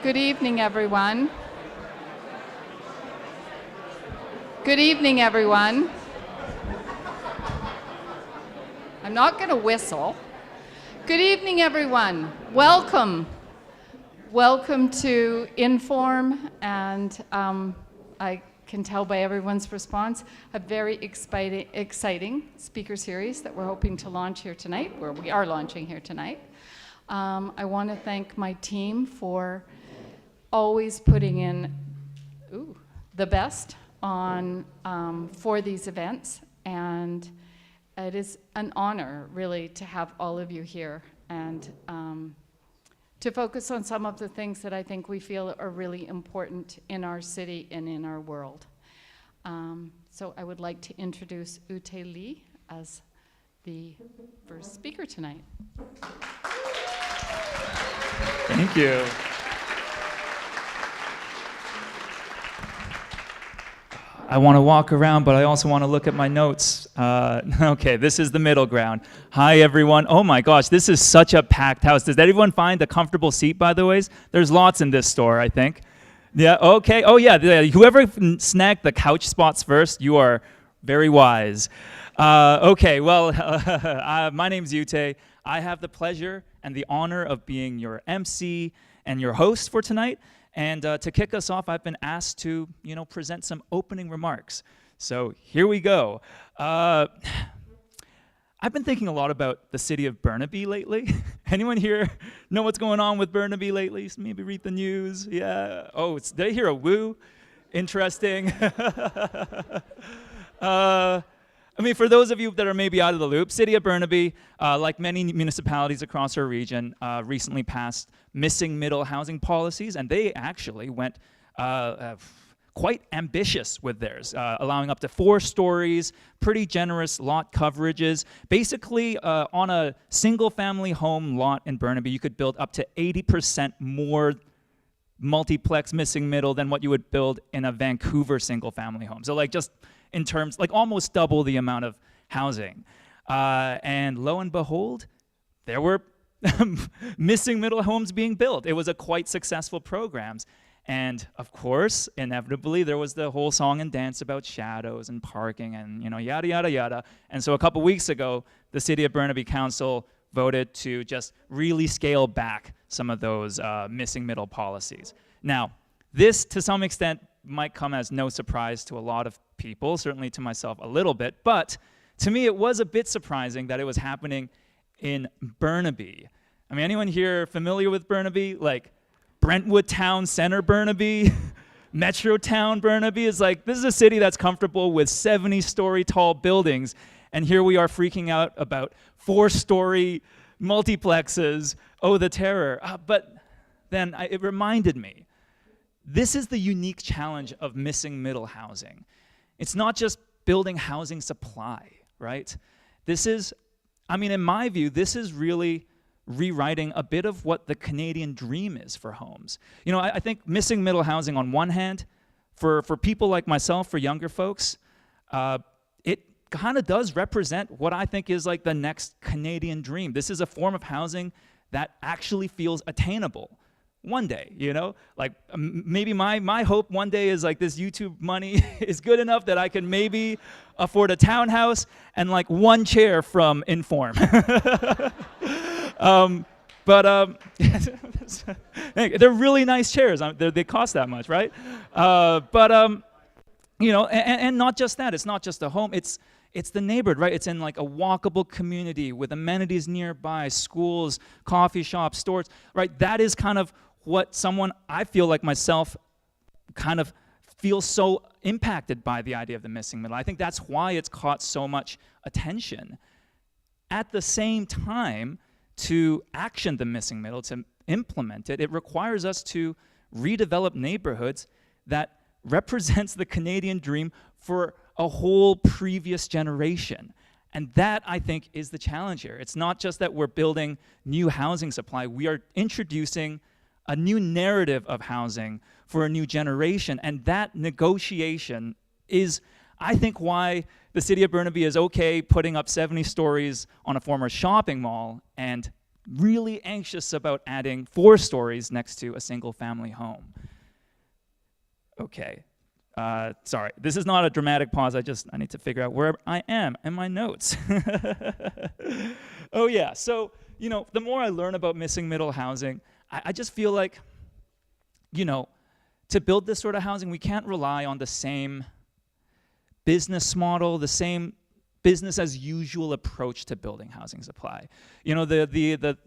Good evening, everyone. Good evening, everyone. I'm not going to whistle. Good evening, everyone. Welcome. Welcome to Inform, and I can tell by everyone's response, a very exciting speaker series that we're hoping to launch here tonight, where we are launching here tonight. I want to thank my team for always putting in the best on for these events, and it is an honor really to have all of you here and to focus on some of the things that I think we feel are really important in our city and in our world. So I would like to introduce Ute Lee as the first speaker tonight. Thank you. I want to walk around, but I also want to look at my notes. Okay, this is the middle ground. Hi, everyone. Oh my gosh, this is such a packed house. Does everyone find a comfortable seat, by the way? There's lots in this store, I think. Yeah, okay. Oh yeah, whoever snagged the couch spots first, you are very wise. Okay, well, my name's Ute. I have the pleasure and the honor of being your MC and your host for tonight. And to kick us off, I've been asked to, present some opening remarks. So here we go. I've been thinking a lot about the city of Burnaby lately. Anyone here know what's going on with Burnaby lately? Maybe read the news. Yeah. Oh, did I hear a woo? Interesting. For those of you that are maybe out of the loop, City of Burnaby, like many municipalities across our region, recently passed missing middle housing policies, and they actually went quite ambitious with theirs, allowing up to 4 stories, pretty generous lot coverages. Basically, on a single-family home lot in Burnaby, you could build up to 80% more multiplex missing middle than what you would build in a Vancouver single-family home. So just in terms, almost double the amount of housing. And lo and behold, there were missing middle homes being built. It was a quite successful program. And of course, inevitably, there was the whole song and dance about shadows and parking and, yada, yada, yada. And so a couple weeks ago, the City of Burnaby Council voted to just really scale back some of those missing middle policies. Now, this, to some extent, might come as no surprise to a lot of people, certainly to myself a little bit, but to me it was a bit surprising that it was happening in Burnaby. Anyone here familiar with Burnaby? Brentwood Town Center Burnaby, Metro Town Burnaby is this is a city that's comfortable with 70-story tall buildings, and here we are freaking out about 4-story multiplexes. Oh, the terror. But then it reminded me, this is the unique challenge of missing middle housing. It's not just building housing supply, right? This is, in my view, this is really rewriting a bit of what the Canadian dream is for homes. I think missing middle housing on one hand, for people like myself, for younger folks, it kind of does represent what I think is the next Canadian dream. This is a form of housing that actually feels attainable. One day, maybe my hope one day is this YouTube money is good enough that I can maybe afford a townhouse and 1 chair from Inform. They're really nice chairs. They cost that much, right? And not just that. It's not just a home. It's the neighborhood, right? It's in a walkable community with amenities nearby, schools, coffee shops, stores, right? That is kind of what someone, I feel like myself, kind of feels so impacted by the idea of the missing middle. I think that's why it's caught so much attention. At the same time, to action the missing middle, to implement it, it requires us to redevelop neighborhoods that represents the Canadian dream for a whole previous generation. And that, I think, is the challenge here. It's not just that we're building new housing supply, we are introducing a new narrative of housing for a new generation, and that negotiation is, I think, why the City of Burnaby is okay putting up 70 stories on a former shopping mall and really anxious about adding 4 stories next to a single family home. Okay, sorry, this is not a dramatic pause. I need to figure out where I am in my notes. Oh yeah, so, you know, the more I learn about missing middle housing, I just feel like, you know, to build this sort of housing, we can't rely on the same business model, the same business as usual approach to building housing supply. You know, the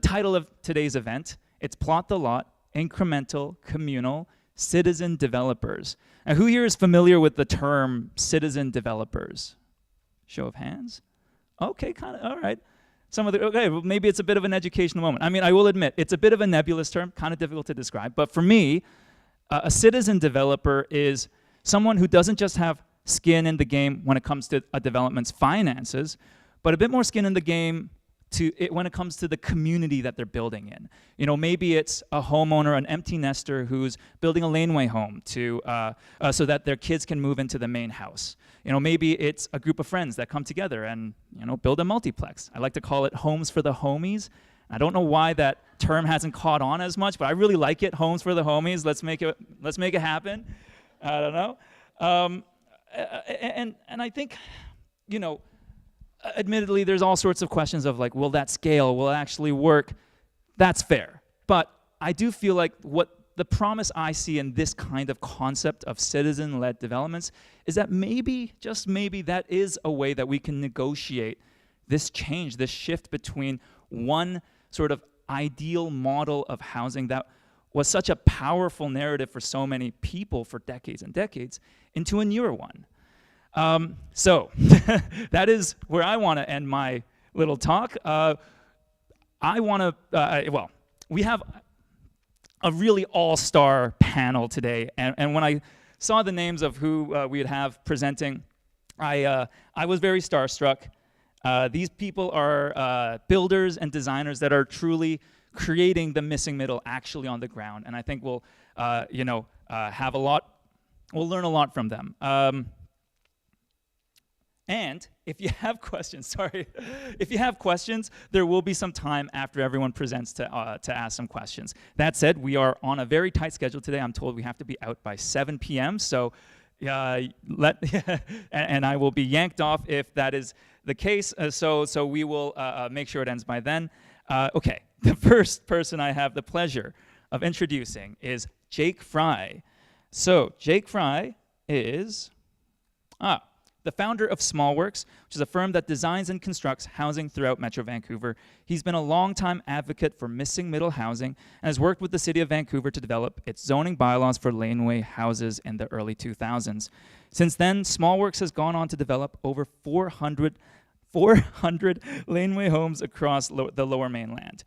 title of today's event, it's Plot the Lot, Incremental, Communal, Citizen Developers. Now, who here is familiar with the term citizen developers? Show of hands? Okay, kind of, all right. Okay, well, maybe it's a bit of an educational moment. I mean, I will admit, it's a bit of a nebulous term, kind of difficult to describe, but for me, a citizen developer is someone who doesn't just have skin in the game when it comes to a development's finances, but a bit more skin in the game when it comes to the community that they're building in. You know, maybe it's a homeowner, an empty nester who's building a laneway home so that their kids can move into the main house. You know, maybe it's a group of friends that come together and, you know, build a multiplex. I like to call it homes for the homies. I don't know why that term hasn't caught on as much, but I really like it. Homes for the homies. Let's make it happen. I don't know. And I think, you know, admittedly, there's all sorts of questions of like, will that scale? Will it actually work? That's fair. But I do feel like what the promise I see in this kind of concept of citizen-led developments is that maybe, just maybe, that is a way that we can negotiate this change, this shift between one sort of ideal model of housing that was such a powerful narrative for so many people for decades and decades into a newer one. So that is where I want to end my little talk. We have a really all-star panel today, and when I saw the names of who we would have presenting, I was very starstruck. These people are builders and designers that are truly creating the missing middle actually on the ground, and I think we'll have a lot. We'll learn a lot from them. And if you have questions, if you have questions, there will be some time after everyone presents to ask some questions. That said, we are on a very tight schedule today. I'm told we have to be out by 7 p.m., so and I will be yanked off if that is the case, so we will make sure it ends by then. Okay, the first person I have the pleasure of introducing is Jake Fry. So Jake Fry is the founder of SmallWorks, which is a firm that designs and constructs housing throughout Metro Vancouver. He's been a longtime advocate for missing middle housing and has worked with the City of Vancouver to develop its zoning bylaws for laneway houses in the early 2000s. Since then, SmallWorks has gone on to develop over 400 laneway homes across the Lower Mainland.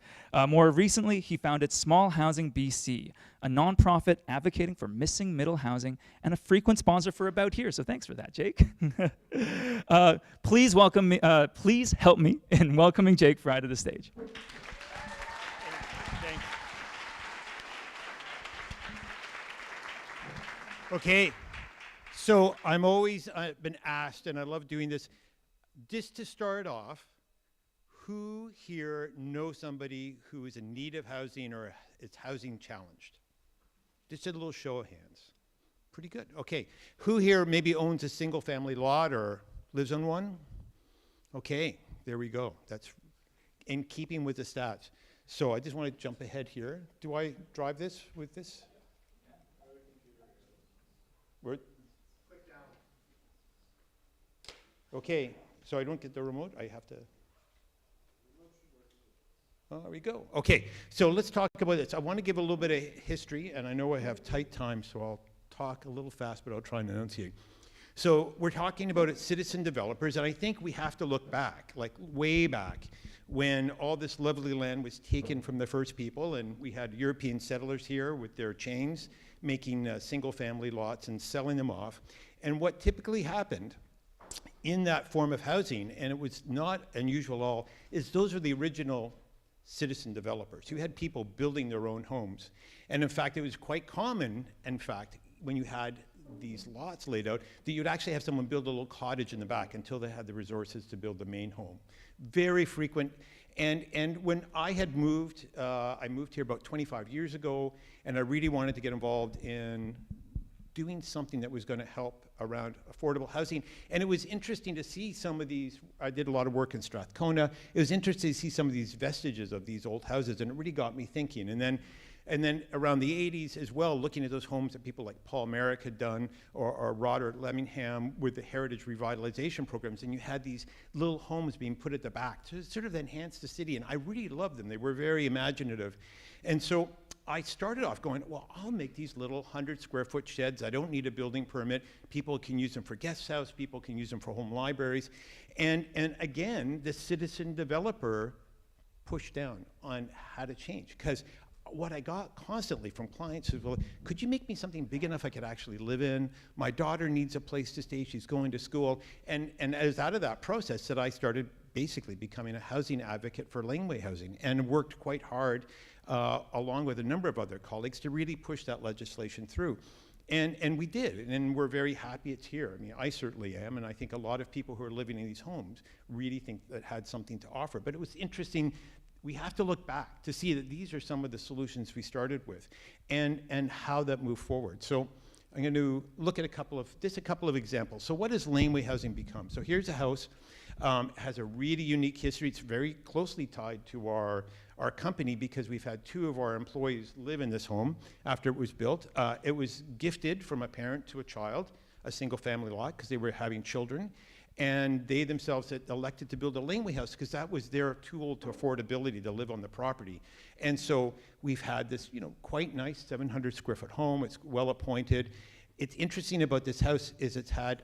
More recently, he founded Small Housing BC, a nonprofit advocating for missing middle housing and a frequent sponsor for About Here. So thanks for that, Jake. Please help me in welcoming Jake Fry to the stage. Thanks. Okay, so I'm always been asked, and I love doing this, just to start off, who here knows somebody who is in need of housing or is housing challenged? Just a little show of hands. Pretty good. Okay. Who here maybe owns a single family lot or lives on one? Okay, there we go. That's in keeping with the stats. So I just want to jump ahead here. Do I drive this with this? Where? Click down. Okay. So I don't get the remote, I have to. Oh, there we go. Okay, so let's talk about this. I want to give a little bit of history, and I know I have tight time, so I'll talk a little fast, but I'll try and enunciate. So we're talking about citizen developers, and I think we have to look back, like way back, when all this lovely land was taken from the first people, and we had European settlers here with their chains, making single-family lots and selling them off. And what typically happened in that form of housing, and it was not unusual at all, is those are the original citizen developers who had people building their own homes. And in fact, it was quite common, in fact, when you had these lots laid out that you'd actually have someone build a little cottage in the back until they had the resources to build the main home. Very frequent. And when I had moved, I moved here about 25 years ago, and I really wanted to get involved in doing something that was going to help around affordable housing. And it was interesting to see some of these. I did a lot of work in Strathcona. It was interesting to see some of these vestiges of these old houses, and it really got me thinking. And then around the 80s as well, looking at those homes that people like Paul Merrick had done, or Roderick Lemingham with the heritage revitalization programs, and you had these little homes being put at the back to sort of enhance the city, and I really loved them. They were very imaginative. And so I started off going, well, I'll make these little 100-square-foot sheds. I don't need a building permit. People can use them for guest house. People can use them for home libraries. And again, the citizen developer pushed down on how to change, because what I got constantly from clients is, well, could you make me something big enough I could actually live in? My daughter needs a place to stay. She's going to school. And as out of that process that I started basically becoming a housing advocate for laneway housing, and worked quite hard along with a number of other colleagues to really push that legislation through. And we did, and we're very happy it's here. I mean, I certainly am, and I think a lot of people who are living in these homes really think that had something to offer. But it was interesting. We have to look back to see that these are some of the solutions we started with, and how that moved forward. So I'm going to look at a couple of examples. So what has laneway housing become? So here's a house, has a really unique history. It's very closely tied to our company, because we've had 2 of our employees live in this home after it was built. It was gifted from a parent to a child, a single family lot, because they were having children. And they themselves had elected to build a laneway house because that was their tool to affordability to live on the property. And so we've had this, quite nice 700-square-foot home. It's well appointed. It's interesting about this house is it's had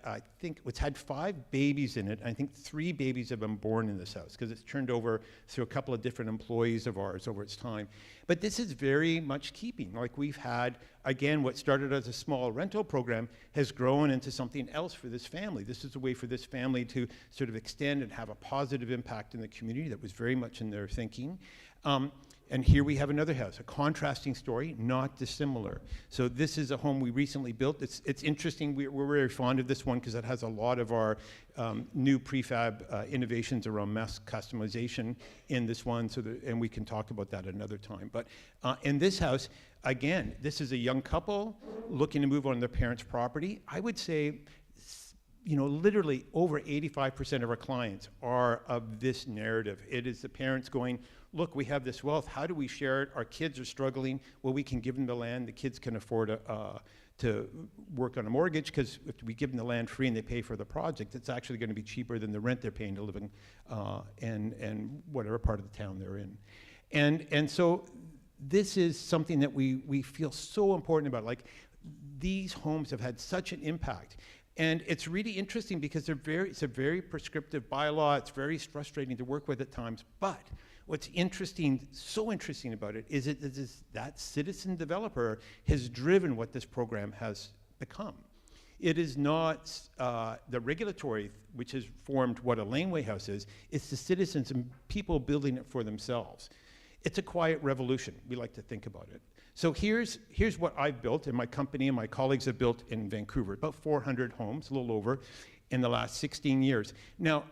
5 babies in it. I think 3 babies have been born in this house because it's turned over through a couple of different employees of ours over its time. But this is very much keeping. Like, we've had, again, what started as a small rental program has grown into something else for this family. This is a way for this family to sort of extend and have a positive impact in the community that was very much in their thinking. And here we have another house, a contrasting story, not dissimilar. So this is a home we recently built. It's interesting. We're very fond of this one because it has a lot of our new prefab innovations around mass customization in this one. And we can talk about that another time. But in this house, again, this is a young couple looking to move on their parents' property. I would say, literally over 85% of our clients are of this narrative. It is the parents going, look, we have this wealth. How do we share it? Our kids are struggling. Well, we can give them the land. The kids can afford to work on a mortgage, because if we give them the land free and they pay for the project, it's actually going to be cheaper than the rent they're paying to live in and whatever part of the town they're in. And so this is something that we feel so important about. Like, these homes have had such an impact. And it's really interesting because it's a very prescriptive bylaw. It's very frustrating to work with at times. But what's so interesting about it is that citizen developer has driven what this program has become. It is not the regulatory, which has formed what a laneway house is. It's the citizens and people building it for themselves. It's a quiet revolution, we like to think about it. So here's what I've built, and my company and my colleagues have built in Vancouver, about 400 homes, a little over, in the last 16 years. Now,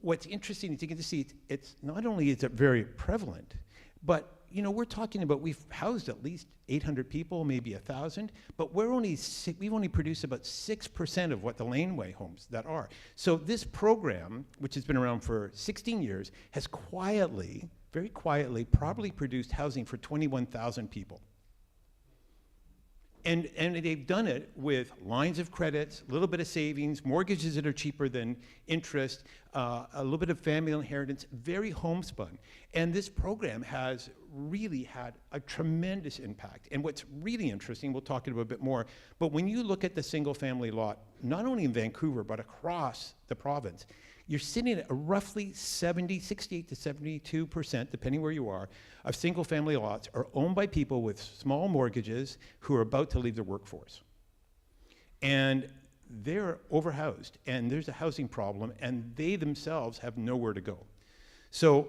what's interesting is you get to see it's not only is it very prevalent, but we're talking about, we've housed at least 800 people, maybe 1,000, but we've only produced about 6% of what the laneway homes that are. So this program, which has been around for 16 years, has quietly, very quietly, probably produced housing for 21,000 people. And they've done it with lines of credits, a little bit of savings, mortgages that are cheaper than interest, a little bit of family inheritance, very homespun. And this program has really had a tremendous impact. And what's really interesting, we'll talk about a bit more, but when you look at the single family lot, not only in Vancouver, but across the province, you're sitting at a roughly 68 to 72%, depending where you are, of single family lots are owned by people with small mortgages who are about to leave the workforce. And they're overhoused, and there's a housing problem, and they themselves have nowhere to go. So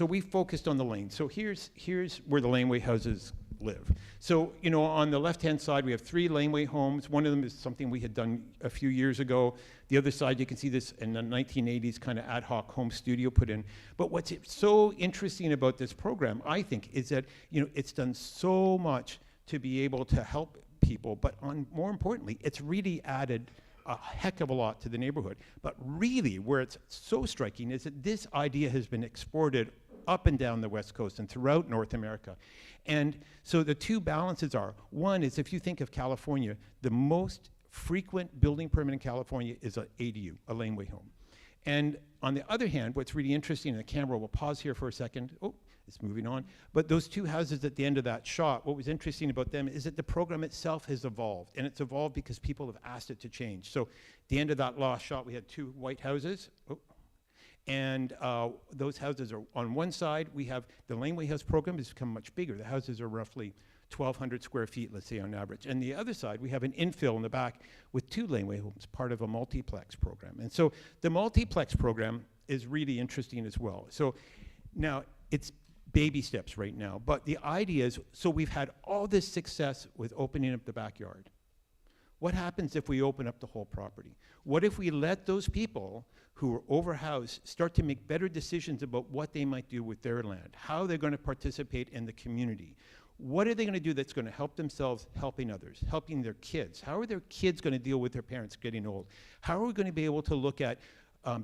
we focused on the lane. So here's where the laneway houses live. So, you know, on the left-hand side, we have 3 laneway homes. One of them is something we had done a few years ago. The other side, you can see this in the 1980s kind of ad hoc home studio put in. But what's so interesting about this program, I think, is that, you know, it's done so much to be able to help people, but more importantly, it's really added a heck of a lot to the neighborhood. But really, where it's so striking is that this idea has been exported up and down the West Coast and throughout North America. And so the 2 balances are, one is if you think of California, the most frequent building permit in California is an ADU, a laneway home. And on the other hand, what's really interesting, and the camera will pause here for a second. Oh, it's moving on. But those 2 houses at the end of that shot, what was interesting about them is that the program itself has evolved. And it's evolved because people have asked it to change. So at the end of that last shot, we had 2 white houses. Oh. And those houses are on one side. We have the laneway house program has become much bigger. The houses are roughly 1,200 square feet, let's say, on average. And the other side, we have an infill in the back with 2 laneway homes, part of a multiplex program. And so the multiplex program is really interesting as well. So now it's baby steps right now, but the idea is, so we've had all this success with opening up the backyard. What happens if we open up the whole property? What if we let those people who are overhoused start to make better decisions about what they might do with their land, how they're going to participate in the community? What are they going to do that's going to help themselves, helping others, helping their kids? How are their kids going to deal with their parents getting old? How are we going to be able to look at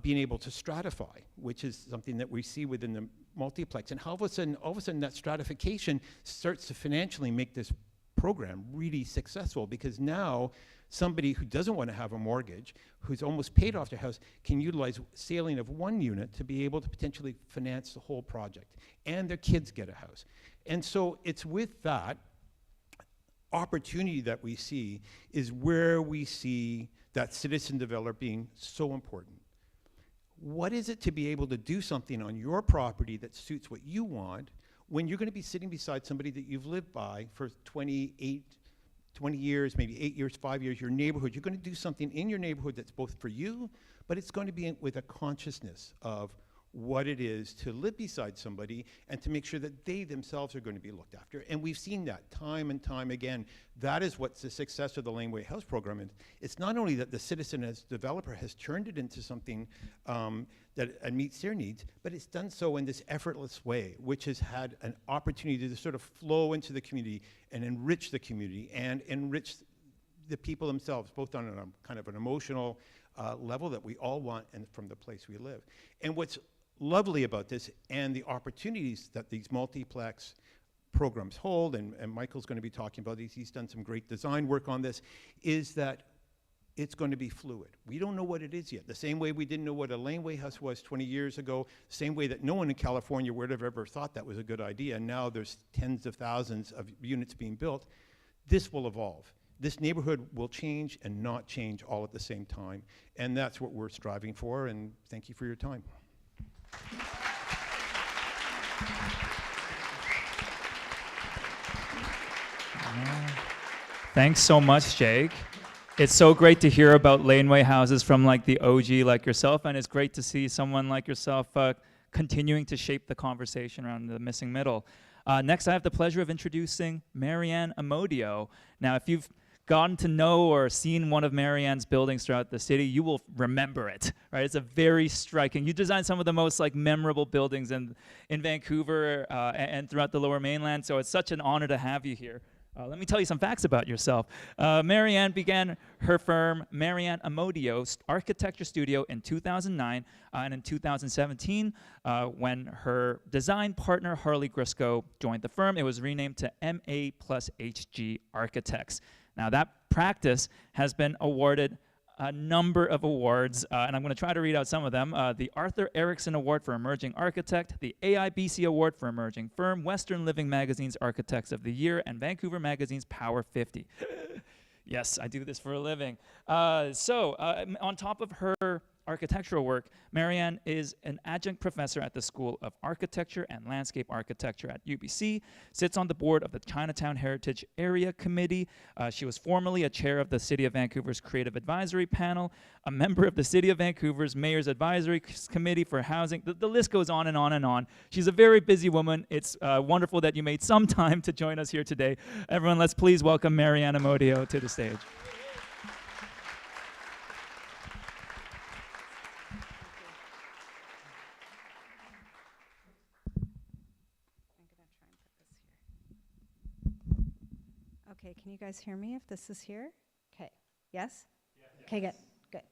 being able to stratify, which is something that we see within the multiplex, and how all of a sudden that stratification starts to financially make this program really successful, because now somebody who doesn't want to have a mortgage, who's almost paid off their house, can utilize sailing of 1 unit to be able to potentially finance the whole project, and their kids get a house. And so it's with that opportunity that we see is where we see that citizen developer being so important. What is it to be able to do something on your property that suits what you want when you're going to be sitting beside somebody that you've lived by for 20 years, maybe 8 years, 5 years, your neighborhood? You're going to do something in your neighborhood that's both for you, but it's going to be with a consciousness of what it is to live beside somebody and to make sure that they themselves are going to be looked after. And we've seen that time and time again. That is what's the success of the Laneway House program. And it's not only that the citizen as developer has turned it into something that meets their needs, but it's done so in this effortless way, which has had an opportunity to sort of flow into the community and enrich the community and enrich the people themselves, both on a kind of an emotional level that we all want and from the place we live. And what's lovely about this and the opportunities that these multiplex programs hold, and Michael's going to be talking about these, he's done some great design work on this, is that it's going to be fluid. We don't know what it is yet. The same way we didn't know what a laneway house was 20 years ago, same way that no one in California would have ever thought that was a good idea, and now there's tens of thousands of units being built. This will evolve. This neighborhood will change and not change all at the same time, and that's what we're striving for, and thank you for your time. Thanks so much, Jake. It's so great to hear about laneway houses from like the OG like yourself, and it's great to see someone like yourself continuing to shape the conversation around the missing middle. Next, I have the pleasure of introducing Marianne Amodio. Now, if you've gotten to know or seen one of Marianne's buildings throughout the city, you will remember it, right? It's a very striking. You designed some of the most like memorable buildings in Vancouver and throughout the Lower Mainland, so it's such an honor to have you here. Let me tell you some facts about yourself. Marianne began her firm, Marianne Amodio Architecture Studio, in 2009, and in 2017, when her design partner, Harley Grisco, joined the firm, it was renamed to MA plus HG Architects. Now, that practice has been awarded a number of awards, and I'm going to try to read out some of them. The Arthur Erickson Award for Emerging Architect, the AIBC Award for Emerging Firm, Western Living Magazine's Architects of the Year, and Vancouver Magazine's Power 50. Yes, I do this for a living. On top of her architectural work, Marianne is an adjunct professor at the School of Architecture and Landscape Architecture at UBC, sits on the board of the Chinatown Heritage Area Committee. She was formerly a chair of the City of Vancouver's Creative Advisory Panel, a member of the City of Vancouver's Mayor's Advisory Committee for Housing. The list goes on and on and on. She's a very busy woman. It's wonderful that you made some time to join us here today. Everyone, let's please welcome Marianne Amodio to the stage. Okay, can you guys hear me if this is here? Okay, yes? Okay, good.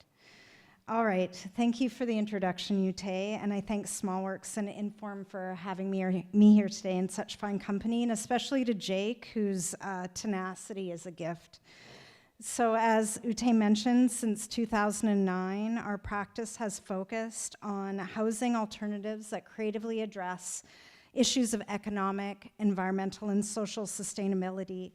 All right, thank you for the introduction, Ute, and I thank Smallworks and Inform for having me here today in such fine company, and especially to Jake, whose tenacity is a gift. So as Ute mentioned, since 2009, our practice has focused on housing alternatives that creatively address issues of economic, environmental, and social sustainability.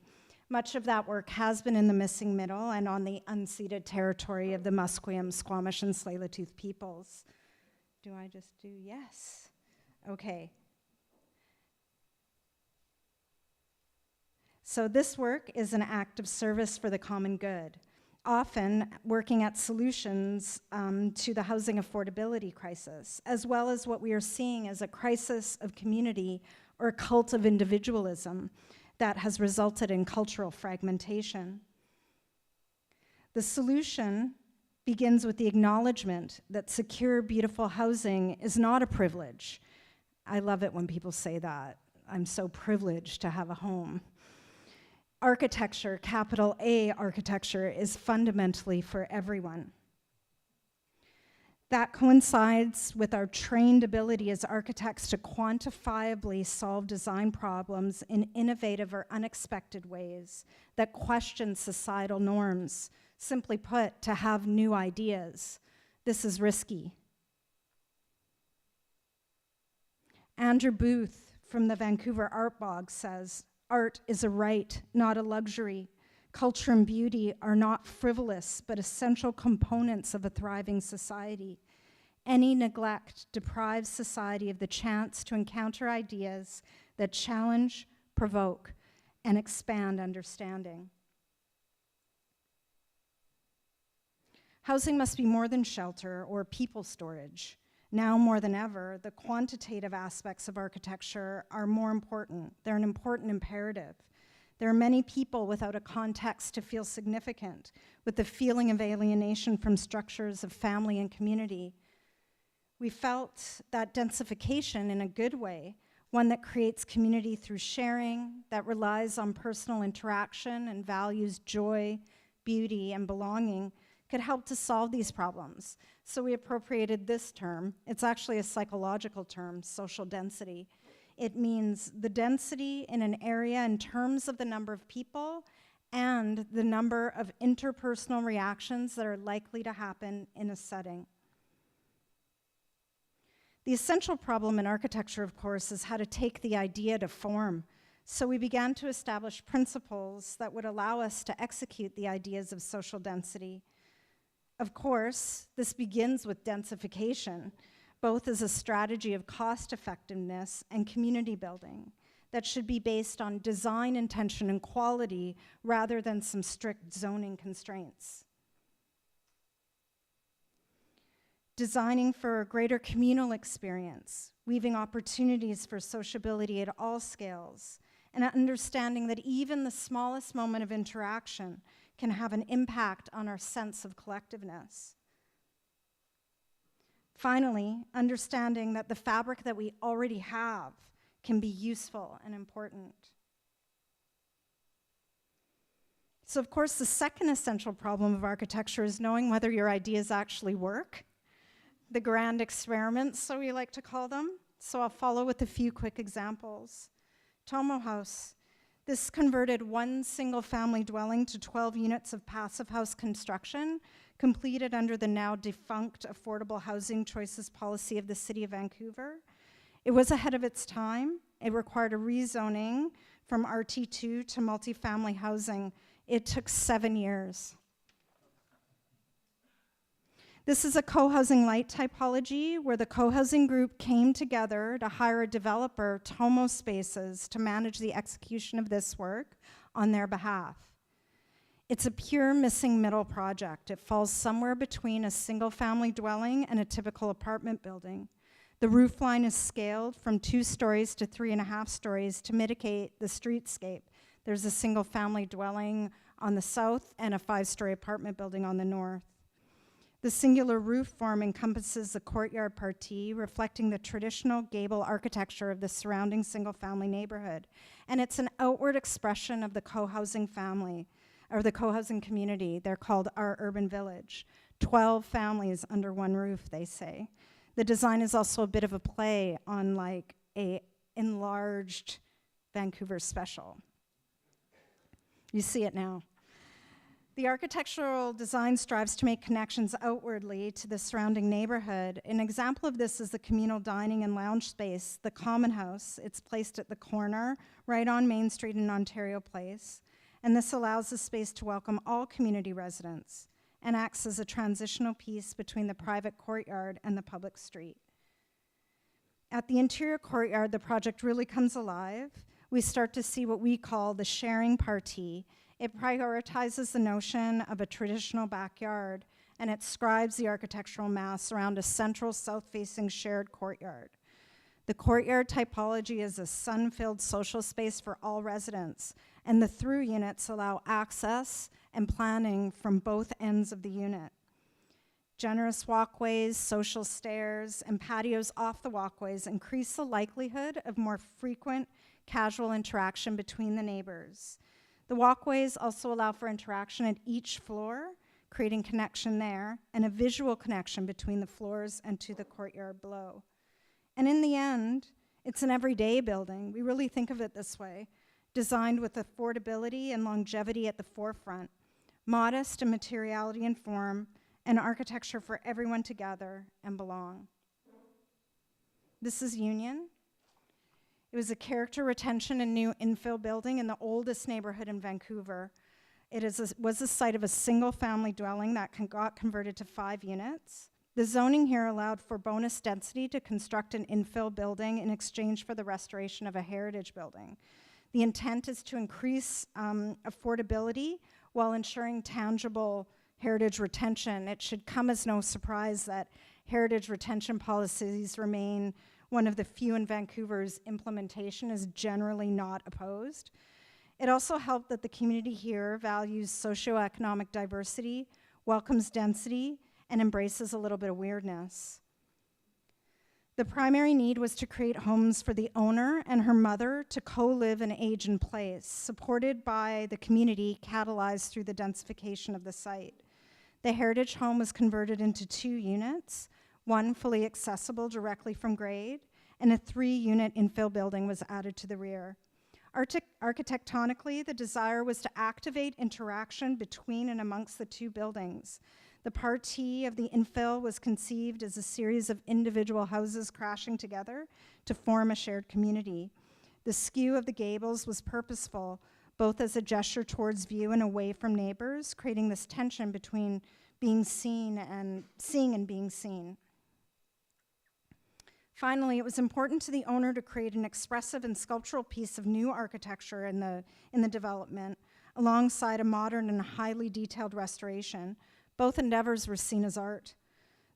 Much of that work has been in the missing middle and on the unceded territory of the Musqueam, Squamish, and Tsleil-Waututh peoples. Do I just do yes? Okay. So this work is an act of service for the common good, often working at solutions to the housing affordability crisis, as well as what we are seeing as a crisis of community or a cult of individualism that has resulted in cultural fragmentation. The solution begins with the acknowledgement that secure, beautiful housing is not a privilege. I love it when people say that. I'm so privileged to have a home. Architecture, capital A architecture, is fundamentally for everyone. That coincides with our trained ability as architects to quantifiably solve design problems in innovative or unexpected ways that question societal norms. Simply put, to have new ideas. This is risky. Andrew Booth from the Vancouver Art Blog says, "Art is a right, not a luxury. Culture and beauty are not frivolous, but essential components of a thriving society. Any neglect deprives society of the chance to encounter ideas that challenge, provoke, and expand understanding." Housing must be more than shelter or people storage. Now more than ever, the quantitative aspects of architecture are more important. They're an important imperative. There are many people without a context to feel significant, with the feeling of alienation from structures of family and community. We felt that densification in a good way, one that creates community through sharing, that relies on personal interaction and values joy, beauty, and belonging, could help to solve these problems. So we appropriated this term. It's actually a psychological term, social density. It means the density in an area in terms of the number of people and the number of interpersonal reactions that are likely to happen in a setting. The essential problem in architecture, of course, is how to take the idea to form. So we began to establish principles that would allow us to execute the ideas of social density. Of course, this begins with densification, both as a strategy of cost effectiveness and community building that should be based on design intention and quality rather than some strict zoning constraints. Designing for a greater communal experience, weaving opportunities for sociability at all scales, and understanding that even the smallest moment of interaction can have an impact on our sense of collectiveness. Finally, understanding that the fabric that we already have can be useful and important. So of course, the second essential problem of architecture is knowing whether your ideas actually work. The grand experiments, so we like to call them. So I'll follow with a few quick examples. Tomo House. This converted one single family dwelling to 12 units of passive house construction, completed under the now defunct Affordable Housing Choices policy of the City of Vancouver. It was ahead of its time. It required a rezoning from RT2 to multifamily housing. It took 7 years. This is a co-housing light typology where the co-housing group came together to hire a developer, Tomo Spaces, to manage the execution of this work on their behalf. It's a pure missing middle project. It falls somewhere between a single-family dwelling and a typical apartment building. The roof line is scaled from 2 stories to 3.5 stories to mitigate the streetscape. There's a single-family dwelling on the south and a 5-story apartment building on the north. The singular roof form encompasses the courtyard partie, reflecting the traditional gable architecture of the surrounding single-family neighborhood. And it's an outward expression of the co-housing family, or the co-housing community. They're called Our Urban Village. 12 families under one roof, they say. The design is also a bit of a play on like a enlarged Vancouver special. You see it now. The architectural design strives to make connections outwardly to the surrounding neighborhood. An example of this is the communal dining and lounge space, the Common House. It's placed at the corner, right on Main Street in Ontario Place. And this allows the space to welcome all community residents and acts as a transitional piece between the private courtyard and the public street. At the interior courtyard, the project really comes alive. We start to see what we call the sharing partie. It prioritizes the notion of a traditional backyard, and it scribes the architectural mass around a central south-facing shared courtyard. The courtyard typology is a sun-filled social space for all residents, and the through units allow access and planning from both ends of the unit. Generous walkways, social stairs, and patios off the walkways increase the likelihood of more frequent casual interaction between the neighbors. The walkways also allow for interaction at each floor, creating connection there, and a visual connection between the floors and to the courtyard below. And in the end, it's an everyday building. We really think of it this way, designed with affordability and longevity at the forefront, modest in materiality and form, and architecture for everyone to gather and belong. This is Union. It was a character retention and new infill building in the oldest neighborhood in Vancouver. It was a site of a single-family dwelling that got converted to 5 units. The zoning here allowed for bonus density to construct an infill building in exchange for the restoration of a heritage building. The intent is to increase affordability while ensuring tangible heritage retention. It should come as no surprise that heritage retention policies remain one of the few in Vancouver's implementation is generally not opposed. It also helped that the community here values socioeconomic diversity, welcomes density, and embraces a little bit of weirdness. The primary need was to create homes for the owner and her mother to co-live and age in place, supported by the community catalyzed through the densification of the site. The heritage home was converted into 2 units, one fully accessible directly from grade, and a 3-unit infill building was added to the rear. Architectonically, the desire was to activate interaction between and amongst the 2 buildings. The partie of the infill was conceived as a series of individual houses crashing together to form a shared community. The skew of the gables was purposeful, both as a gesture towards view and away from neighbors, creating this tension between being seen and seeing and being seen. Finally, it was important to the owner to create an expressive and sculptural piece of new architecture in the development, alongside a modern and highly detailed restoration. Both endeavors were seen as art.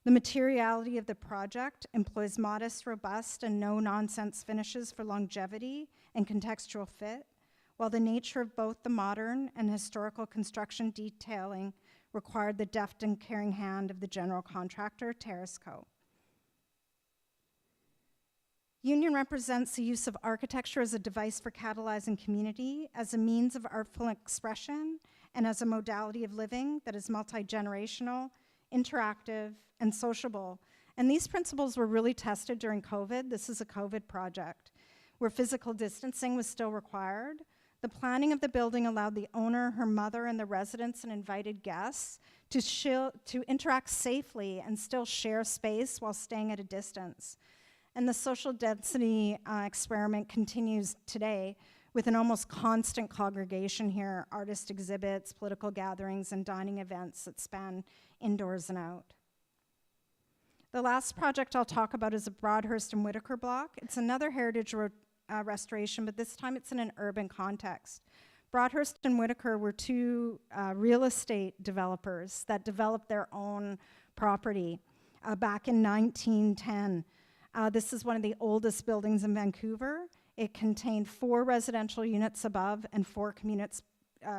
The materiality of the project employs modest, robust, and no-nonsense finishes for longevity and contextual fit, while the nature of both the modern and historical construction detailing required the deft and caring hand of the general contractor, Terrace Co. Union represents the use of architecture as a device for catalyzing community, as a means of artful expression, and as a modality of living that is multi-generational, interactive, and sociable. And these principles were really tested during COVID. This is a COVID project, where physical distancing was still required. The planning of the building allowed the owner, her mother, and the residents and invited guests to interact safely and still share space while staying at a distance. And the social density experiment continues today with an almost constant congregation here, artist exhibits, political gatherings, and dining events that span indoors and out. The last project I'll talk about is a Broadhurst and Whitaker block. It's another heritage restoration, but this time it's in an urban context. Broadhurst and Whitaker were two real estate developers that developed their own property back in 1910. This is one of the oldest buildings in Vancouver. It contained 4 residential units above and 4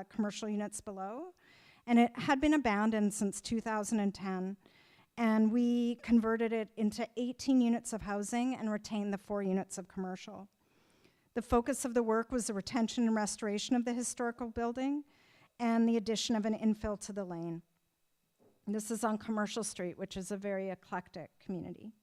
commercial units below. And it had been abandoned since 2010. And we converted it into 18 units of housing and retained the 4 units of commercial. The focus of the work was the retention and restoration of the historical building and the addition of an infill to the lane. This is on Commercial Street, which is a very eclectic community.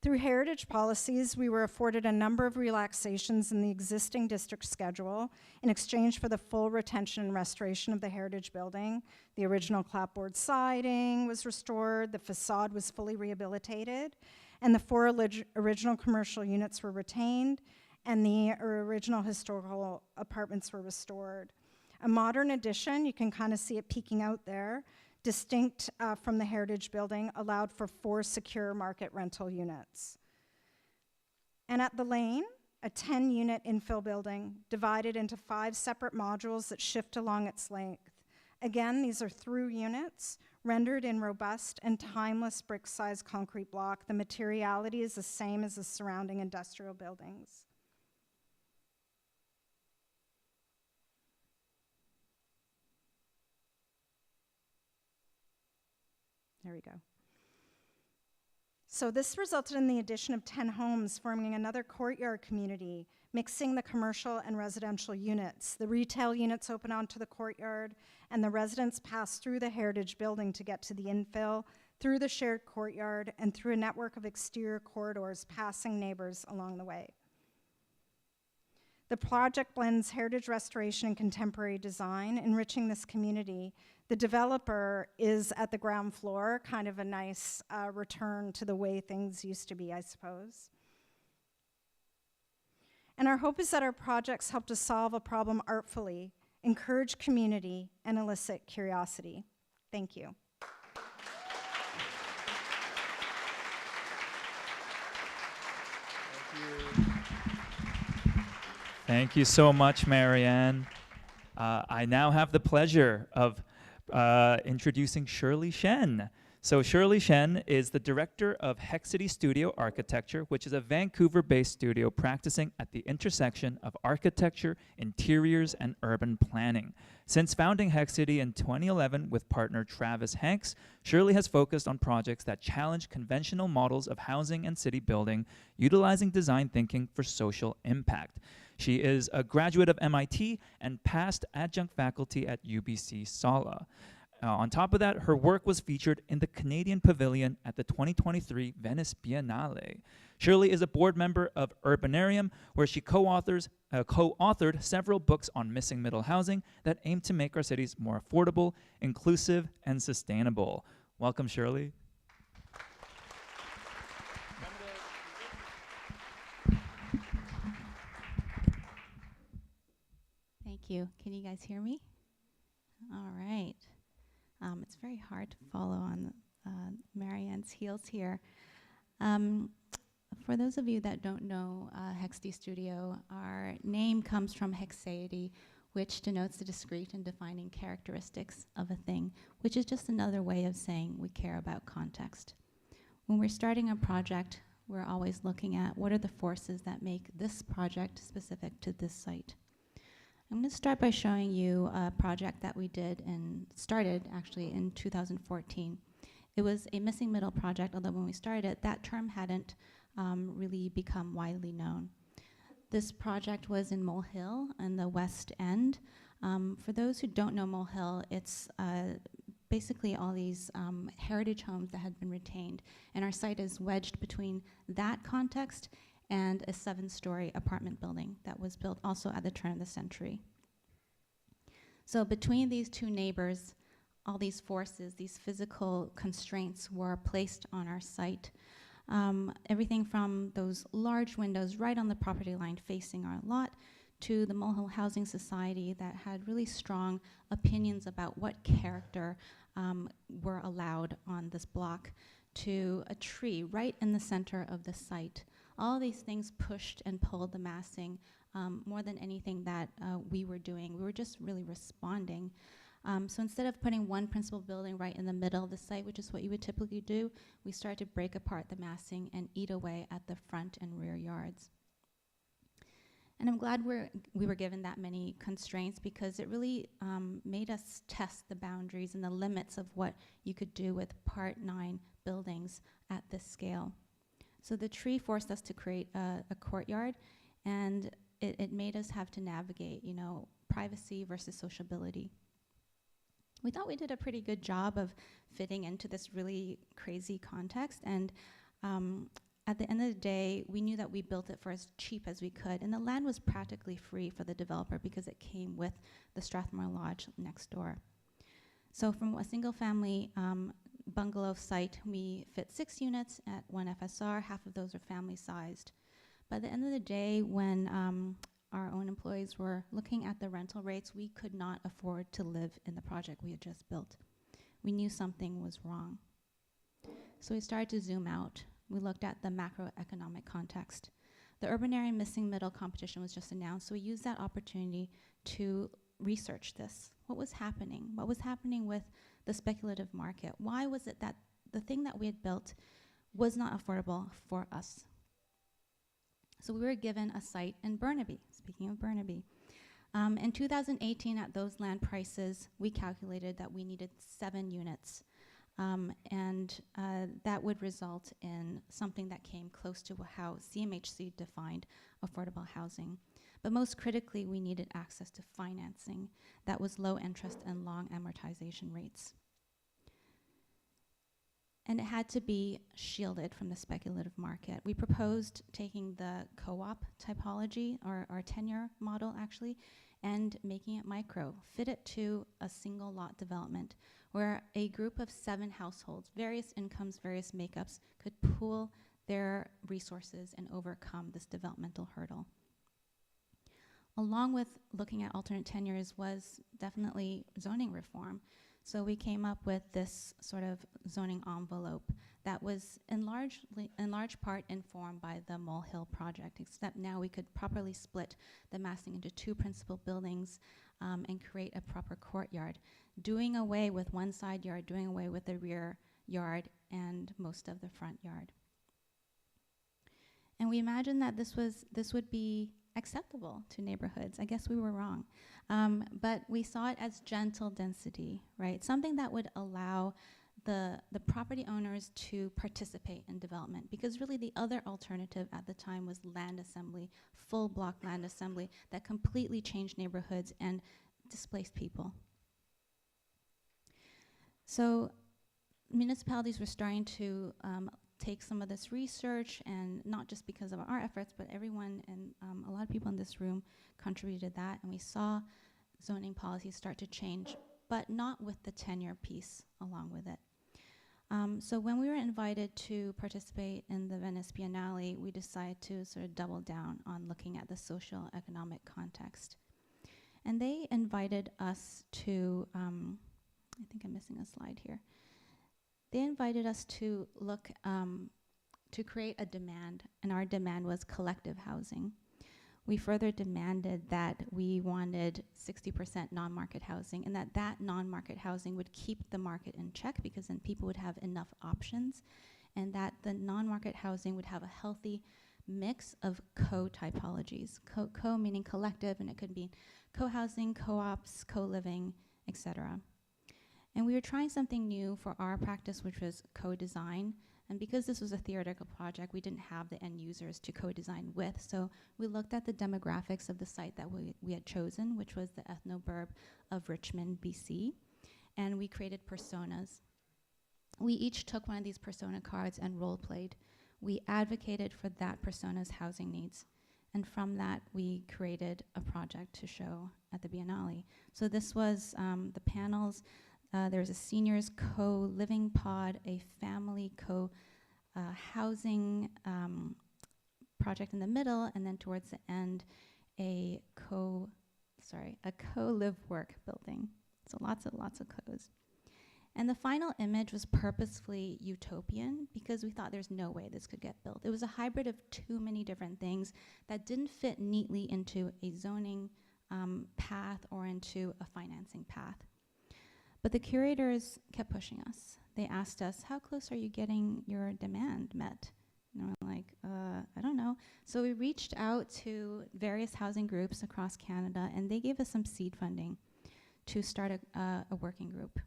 Through heritage policies, we were afforded a number of relaxations in the existing district schedule in exchange for the full retention and restoration of the heritage building. The original clapboard siding was restored, the facade was fully rehabilitated, and the 4 original commercial units were retained, and the original historical apartments were restored. A modern addition, you can kind of see it peeking out there, distinct from the heritage building, allowed for 4 secure market rental units. And at the lane, a 10-unit infill building divided into 5 separate modules that shift along its length. Again, these are through units rendered in robust and timeless brick-sized concrete block. The materiality is the same as the surrounding industrial buildings. There we go. So this resulted in the addition of 10 homes, forming another courtyard community, mixing the commercial and residential units. The retail units open onto the courtyard, and the residents pass through the heritage building to get to the infill, through the shared courtyard, and through a network of exterior corridors, passing neighbors along the way. The project blends heritage restoration and contemporary design, enriching this community. The developer is at the ground floor, kind of a nice return to the way things used to be, I suppose. And our hope is that our projects help to solve a problem artfully, encourage community, and elicit curiosity. Thank you. Thank you so much, Marianne. I now have the pleasure of introducing Shirley Shen. So Shirley Shen is the director of Hexity Studio Architecture, which is a Vancouver-based studio practicing at the intersection of architecture, interiors, and urban planning. Since founding Hexity in 2011 with partner Travis Hanks, Shirley has focused on projects that challenge conventional models of housing and city building, utilizing design thinking for social impact. She is a graduate of MIT and past adjunct faculty at UBC Sala. On top of that, her work was featured in the Canadian Pavilion at the 2023 Venice Biennale. Shirley is a board member of Urbanarium, where she co-authored several books on missing middle housing that aim to make our cities more affordable, inclusive, and sustainable. Welcome, Shirley. Thank you. Can you guys hear me? All right. It's very hard to follow on Marianne's heels here. For those of you that don't know Hexity Studio, our name comes from hexaity, which denotes the discrete and defining characteristics of a thing, which is just another way of saying we care about context. When we're starting a project, we're always looking at what are the forces that make this project specific to this site. I'm going to start by showing you a project that we did and started actually in 2014. It was a missing middle project, although when we started it, that term hadn't really become widely known. This project was in Mole Hill in the West End. For those who don't know Mole Hill, it's basically all these heritage homes that had been retained, and our site is wedged between that context and a 7-story apartment building that was built also at the turn of the century. So between these two neighbors, all these forces, these physical constraints were placed on our site. Everything from those large windows right on the property line facing our lot to the Mole Hill Housing Society that had really strong opinions about what character were allowed on this block, to a tree right in the center of the site. All these things pushed and pulled the massing more than anything that we were doing. We were just really responding. So instead of putting one principal building right in the middle of the site, which is what you would typically do, we started to break apart the massing and eat away at the front and rear yards. And I'm glad we were given that many constraints, because it really made us test the boundaries and the limits of what you could do with Part 9 buildings at this scale. So the tree forced us to create a courtyard, and it made us have to navigate, privacy versus sociability. We thought we did a pretty good job of fitting into this really crazy context, and at the end of the day, we knew that we built it for as cheap as we could, and the land was practically free for the developer because it came with the Strathmore Lodge next door. So from a single-family bungalow site, we fit 6 units at 1 FSR. Half of those are family-sized. By the end of the day, when our own employees were looking at the rental rates, we could not afford to live in the project we had just built. We knew something was wrong. So we started to zoom out. We looked at the macroeconomic context. The urban area missing middle competition was just announced, so we used that opportunity to research this. What was happening? What was happening with the speculative market? Why was it that the thing that we had built was not affordable for us? So we were given a site in Burnaby, speaking of Burnaby. In 2018, at those land prices, we calculated that we needed 7 units. And that would result in something that came close to how CMHC defined affordable housing. But most critically, we needed access to financing that was low interest and long amortization rates. And it had to be shielded from the speculative market. We proposed taking the co-op typology, or tenure model actually, and making it micro, fit it to a single lot development where a group of 7 households, various incomes, various makeups, could pool their resources and overcome this developmental hurdle. Along with looking at alternate tenures was definitely zoning reform. So we came up with this sort of zoning envelope that was in large part informed by the Mole Hill project, except now we could properly split the massing into 2 principal buildings and create a proper courtyard, doing away with one side yard, doing away with the rear yard and most of the front yard. And we imagined that this would be acceptable to neighborhoods. I guess we were wrong. But we saw it as gentle density, right? Something that would allow the property owners to participate in development, because really the other alternative at the time was land assembly, full block land assembly that completely changed neighborhoods and displaced people. So municipalities were starting to take some of this research, and not just because of our efforts, but everyone and a lot of people in this room contributed that, and we saw zoning policies start to change, but not with the tenure piece along with it. So when we were invited to participate in the Venice Biennale, we decided to sort of double down on looking at the social economic context. And they invited us to, I think I'm missing a slide here. They invited us to look, to create a demand, and our demand was collective housing. We further demanded that we wanted 60% non-market housing, and that non-market housing would keep the market in check, because then people would have enough options, and that the non-market housing would have a healthy mix of co-typologies. Co meaning collective, and it could be co-housing, co-ops, co-living, etc. And we were trying something new for our practice, which was co-design. And because this was a theoretical project, we didn't have the end users to co-design with. So we looked at the demographics of the site that we had chosen, which was the ethnoburb of Richmond, BC. And we created personas. We each took one of these persona cards and role-played. We advocated for that persona's housing needs. And from that, we created a project to show at the Biennale. So this was the panels. There was a seniors co-living pod, a family co-housing project in the middle, and then towards the end, a co-live work building. So lots of co's. And the final image was purposefully utopian because we thought there's no way this could get built. It was a hybrid of too many different things that didn't fit neatly into a zoning path or into a financing path. But the curators kept pushing us. They asked us, how close are you getting your demand met? And we're like, I don't know. So we reached out to various housing groups across Canada, and they gave us some seed funding to start a working group.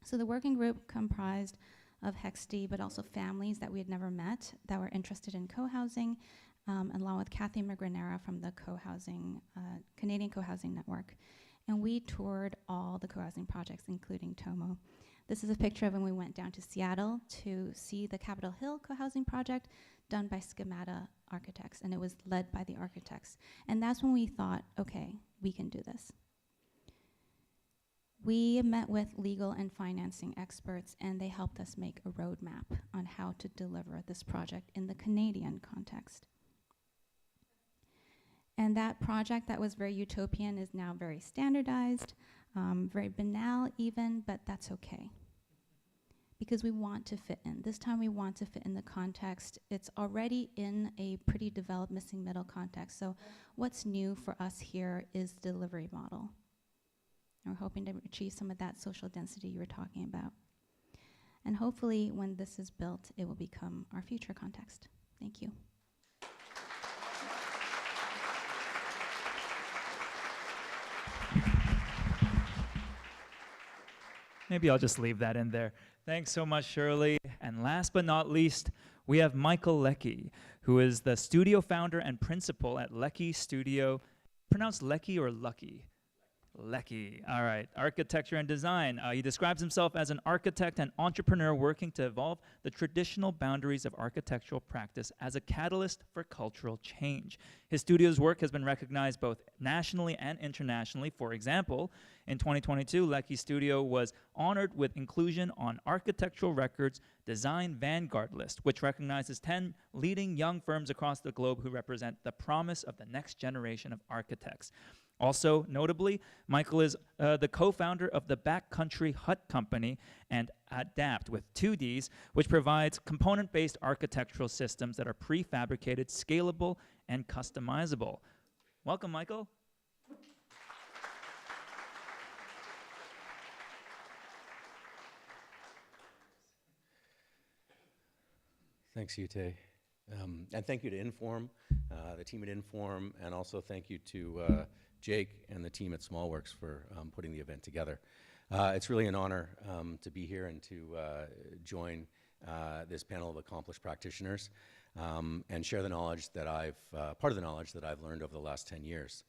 So the working group comprised of HEXD, but also families that we had never met that were interested in co-housing, along with Kathy Magranera from the Canadian Co-Housing Network. And we toured all the co-housing projects, including Tomo. This is a picture of when we went down to Seattle to see the Capitol Hill co-housing project done by Schemata Architects, and it was led by the architects. And that's when we thought, okay, we can do this. We met with legal and financing experts, and they helped us make a roadmap on how to deliver this project in the Canadian context. And that project that was very utopian is now very standardized, very banal even, but that's okay. Because we want to fit in. This time we want to fit in the context. It's already in a pretty developed missing middle context. So what's new for us here is the delivery model. And we're hoping to achieve some of that social density you were talking about. And hopefully when this is built, it will become our future context. Thank you. Maybe I'll just leave that in there. Thanks so much, Shirley. And last but not least, we have Michael Leckie, who is the studio founder and principal at Leckie Studio. Pronounced Leckie or Lucky? Leckie. All right. Architecture and design. He describes himself as an architect and entrepreneur working to evolve the traditional boundaries of architectural practice as a catalyst for cultural change. His studio's work has been recognized both nationally and internationally. For example, in 2022, Leckie Studio was honored with inclusion on Architectural Records' Design Vanguard list, which recognizes 10 leading young firms across the globe who represent the promise of the next generation of architects. Also, notably, Michael is the co-founder of the Backcountry Hut Company and Adapt with 2 Ds, which provides component-based architectural systems that are prefabricated, scalable, and customizable. Welcome, Michael. Thanks, Yute. And thank you to Inform, the team at Inform, and also thank you to Jake and the team at Smallworks for putting the event together. It's really an honor to be here and to join this panel of accomplished practitioners and share the knowledge that part of the knowledge that I've learned over the last 10 years.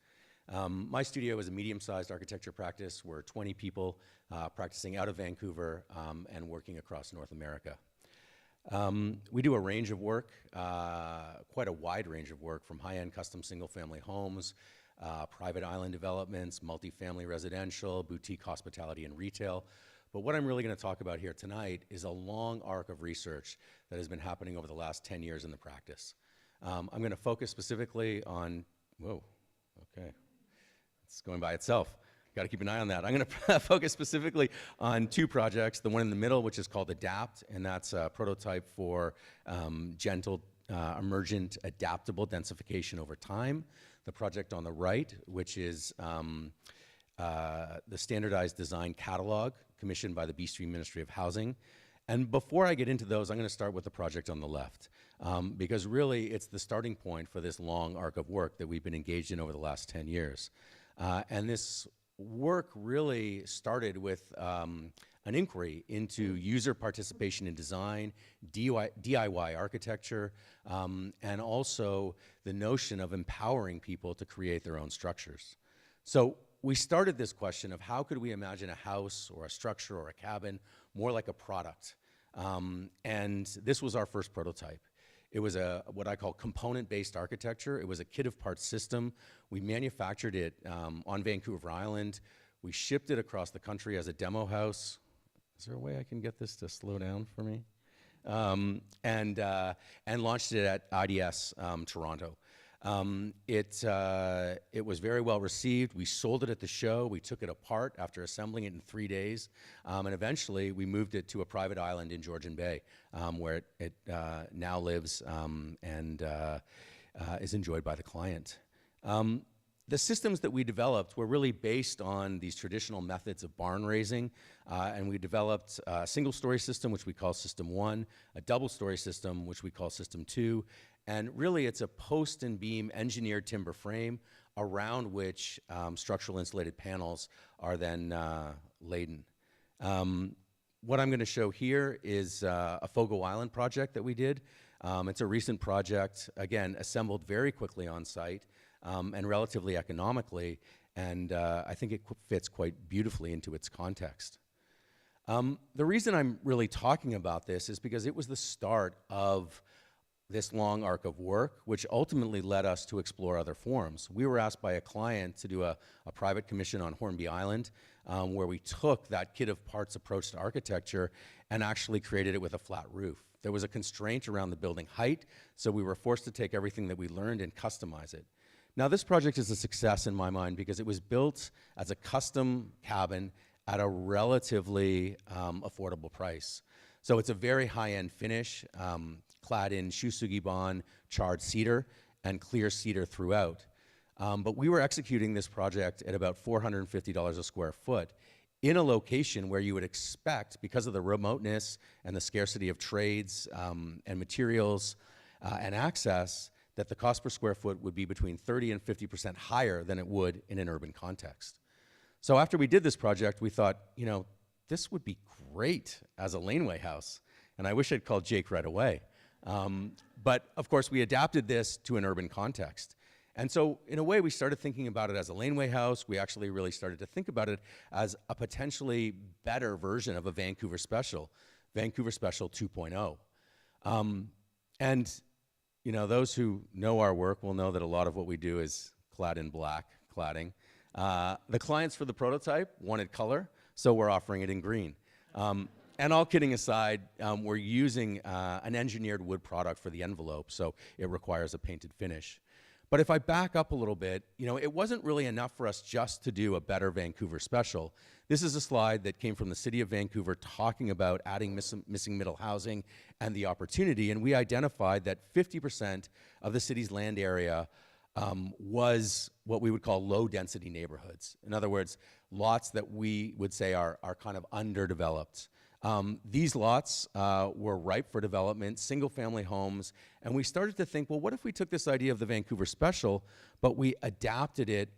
My studio is a medium-sized architecture practice. We're 20 people practicing out of Vancouver and working across North America. We do a range of work, quite a wide range of work, from high-end custom single-family homes, private island developments, multifamily residential, boutique hospitality, and retail. But what I'm really going to talk about here tonight is a long arc of research that has been happening over the last 10 years in the practice. I'm going to focus specifically on, whoa, okay, it's going by itself. Got to keep an eye on that. I'm going to focus specifically on 2 projects. The one in the middle, which is called Adapt, and that's a prototype for gentle, emergent, adaptable densification over time. The project on the right, which is the standardized design catalog commissioned by the BC Ministry of Housing. And before I get into those, I'm going to start with the project on the left, because really it's the starting point for this long arc of work that we've been engaged in over the last 10 years. And this work really started with an inquiry into user participation in design, DIY architecture, and also the notion of empowering people to create their own structures. So we started this question of how could we imagine a house or a structure or a cabin more like a product? And this was our first prototype. It was what I call component-based architecture. It was a kit-of-parts system. We manufactured it on Vancouver Island. We shipped it across the country as a demo house. Is there a way I can get this to slow down for me? And launched it at IDS Toronto. It was very well received. We sold it at the show. We took it apart after assembling it in 3 days. And eventually, we moved it to a private island in Georgian Bay, where it now lives and is enjoyed by the client. The systems that we developed were really based on these traditional methods of barn raising, and we developed a single-story system, which we call System 1, a double-story system, which we call System 2, and really it's a post and beam engineered timber frame around which structural insulated panels are then laden. What I'm going to show here is a Fogo Island project that we did. It's a recent project, again, assembled very quickly on site. And relatively economically, and I think it fits quite beautifully into its context. The reason I'm really talking about this is because it was the start of this long arc of work, which ultimately led us to explore other forms. We were asked by a client to do a private commission on Hornby Island, where we took that kit of parts approach to architecture and actually created it with a flat roof. There was a constraint around the building height, so we were forced to take everything that we learned and customize it. Now, this project is a success in my mind because it was built as a custom cabin at a relatively affordable price. So it's a very high-end finish, clad in Shusugibon charred cedar and clear cedar throughout. But we were executing this project at about $450 a square foot in a location where you would expect, because of the remoteness and the scarcity of trades and materials and access, that the cost per square foot would be between 30 and 50% higher than it would in an urban context. So after we did this project, we thought, you know, this would be great as a laneway house. And I wish I'd called Jake right away. But of course, we adapted this to an urban context. And so in a way, we started thinking about it as a laneway house. We actually really started to think about it as a potentially better version of a Vancouver Special 2.0. And you know, those who know our work will know that a lot of what we do is clad in black cladding. The clients for the prototype wanted color, so we're offering it in green. And all kidding aside, we're using an engineered wood product for the envelope, so it requires a painted finish. But if I back up a little bit, you know, it wasn't really enough for us just to do a better Vancouver Special. This is a slide that came from the City of Vancouver talking about adding missing middle housing and the opportunity, and we identified that 50% of the city's land area was what we would call low-density neighborhoods. In other words, lots that we would say are kind of underdeveloped. These lots were ripe for development, single-family homes, and we started to think, well, what if we took this idea of the Vancouver Special, but we adapted it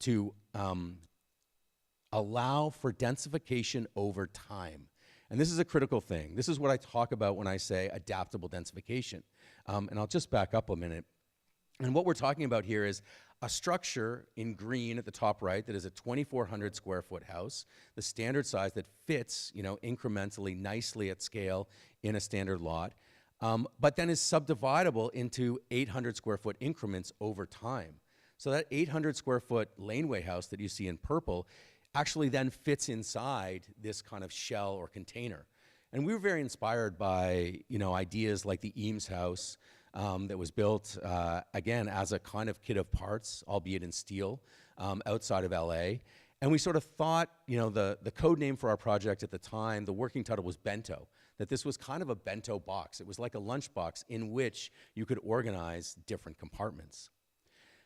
to allow for densification over time? And this is a critical thing. This is what I talk about when I say adaptable densification. And I'll just back up a minute. And what we're talking about here is a structure in green at the top right that is a 2,400 square foot house, the standard size that fits, you know, incrementally nicely at scale in a standard lot, but then is subdividable into 800 square foot increments over time. So that 800 square foot laneway house that you see in purple actually then fits inside this kind of shell or container. And we were very inspired by, you know, ideas like the Eames house, that was built, again, as a kind of kit of parts, albeit in steel, outside of LA. And we sort of thought, you know, the code name for our project at the time, the working title was Bento, that this was kind of a bento box. It was like a lunchbox in which you could organize different compartments.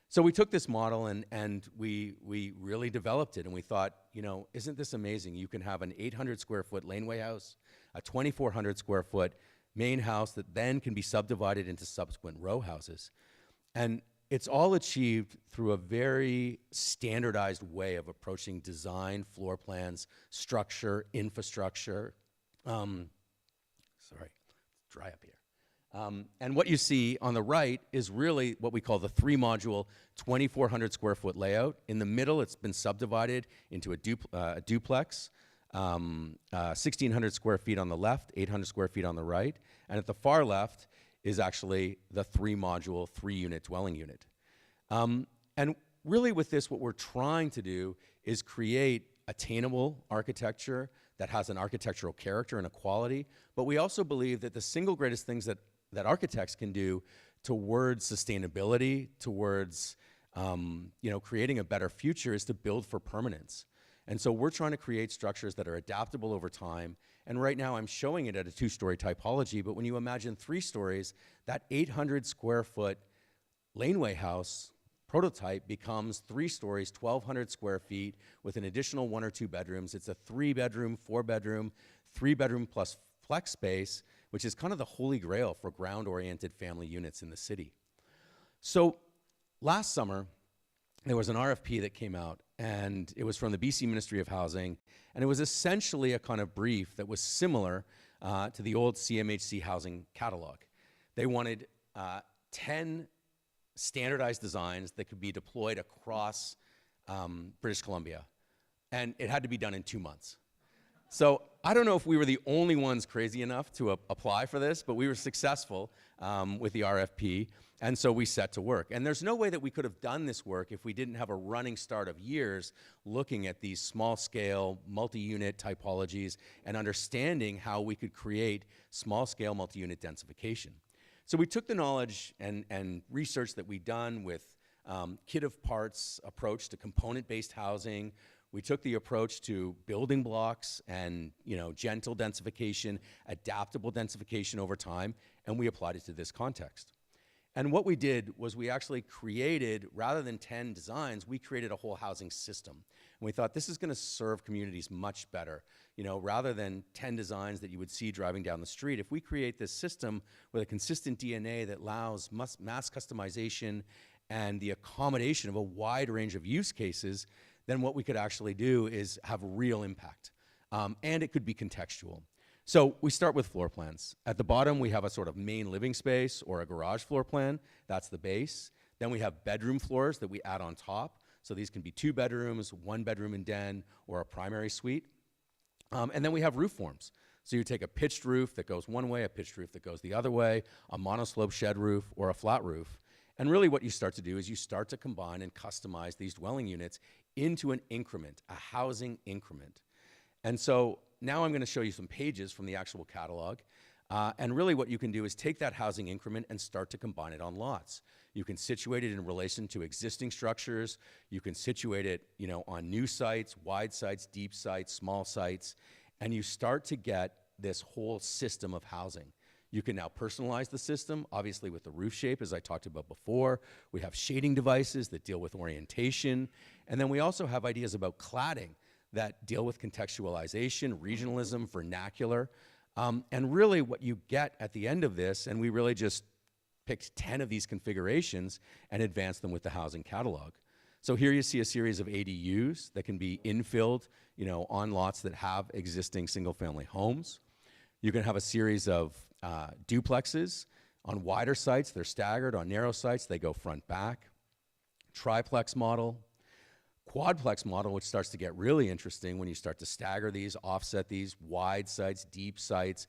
So we took this model and we really developed it, and we thought, you know, isn't this amazing? You can have an 800 square foot laneway house, a 2,400 square foot main house that then can be subdivided into subsequent row houses. And it's all achieved through a very standardized way of approaching design, floor plans, structure, infrastructure. Sorry, it's dry up here. And what you see on the right is really what we call the 3-module, 2,400 square foot layout. In the middle, it's been subdivided into a duplex. 1,600 square feet on the left, 800 square feet on the right. And at the far left is actually the 3-module, 3-unit dwelling unit. And really with this, what we're trying to do is create attainable architecture that has an architectural character and a quality. But we also believe that the single greatest things that architects can do towards sustainability, towards creating a better future is to build for permanence. And so we're trying to create structures that are adaptable over time. And right now I'm showing it at a 2-story typology, but when you imagine 3 stories, that 800 square foot laneway house prototype becomes 3 stories, 1,200 square feet with an additional 1 or 2 bedrooms. It's a 3-bedroom, 4-bedroom, 3-bedroom plus flex space, which is kind of the holy grail for ground-oriented family units in the city. So last summer, there was an RFP that came out, and it was from the BC Ministry of Housing, and it was essentially a kind of brief that was similar to the old CMHC housing catalog. They wanted 10 standardized designs that could be deployed across British Columbia, and it had to be done in 2 months. So I don't know if we were the only ones crazy enough to apply for this, but we were successful with the RFP, and so we set to work. And there's no way that we could have done this work if we didn't have a running start of years looking at these small-scale, multi-unit typologies and understanding how we could create small-scale, multi-unit densification. So we took the knowledge and research that we'd done with kit of parts approach to component-based housing. We took the approach to building blocks and gentle densification, adaptable densification over time, and we applied it to this context. And what we did was we actually created, rather than 10 designs, we created a whole housing system. And we thought this is going to serve communities much better. Rather than 10 designs that you would see driving down the street, if we create this system with a consistent DNA that allows mass customization and the accommodation of a wide range of use cases, then what we could actually do is have real impact. And it could be contextual. So we start with floor plans. At the bottom, we have a sort of main living space or a garage floor plan. That's the base. Then we have bedroom floors that we add on top. So these can be 2 bedrooms, 1 bedroom and den, or a primary suite. And then we have roof forms. So you take a pitched roof that goes one way, a pitched roof that goes the other way, a monoslope shed roof, or a flat roof. And really what you start to do is you start to combine and customize these dwelling units into an increment, a housing increment. And so now I'm going to show you some pages from the actual catalog. And really what you can do is take that housing increment and start to combine it on lots. You can situate it in relation to existing structures. You can situate it, on new sites, wide sites, deep sites, small sites, and you start to get this whole system of housing. You can now personalize the system, obviously with the roof shape, as I talked about before. We have shading devices that deal with orientation. And then we also have ideas about cladding that deal with contextualization, regionalism, vernacular. And really what you get at the end of this, and we really just picked 10 of these configurations and advanced them with the housing catalog. So here you see a series of ADUs that can be infilled, on lots that have existing single-family homes. You can have a series of duplexes. On wider sites, they're staggered. On narrow sites, they go front-back. Triplex model. Quadplex model, which starts to get really interesting when you start to stagger these, offset these, wide sites, deep sites,